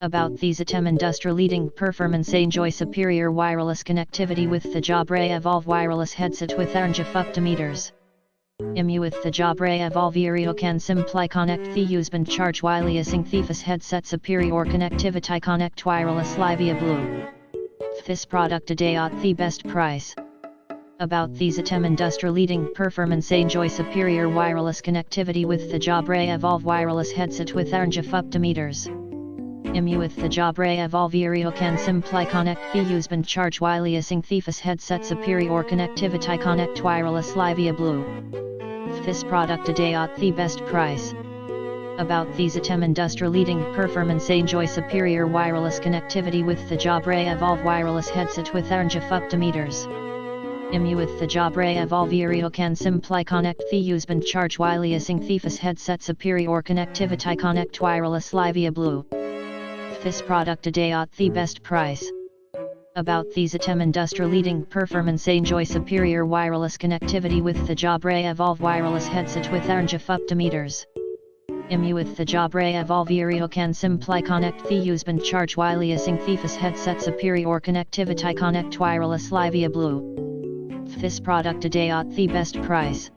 About these item industry-leading performance, enjoy superior wireless connectivity with the Jabra Evolve wireless headset with range of up to meters. With the Jabra Evolve you can simply connect the USB charge wireless thefis headset superior connectivity connect wireless live via Blue. This product today at the best price. About these item industry-leading performance, enjoy superior wireless connectivity with the Jabra Evolve wireless headset with range of up to meters. With the Jabra Evolve you can simply connect the USB charge wireless thefis headset superior connectivity connect wireless live via Blue. This product today at the best price. About these item industry-leading performance, enjoy superior wireless connectivity with the Jabra Evolve wireless headset with range of up to meters. With the Jabra Evolve you can simply connect the USB charge wireless thefis headset superior connectivity connect wireless live via Blue. This product today at the best price. About these item industry-leading performance, enjoy superior wireless connectivity with the Jabra Evolve wireless headset with range of up to meters. With the Jabra Evolve you can simply connect the USB charge wireless thefis headset superior connectivity connect wireless live via Blue. This product today at the best price.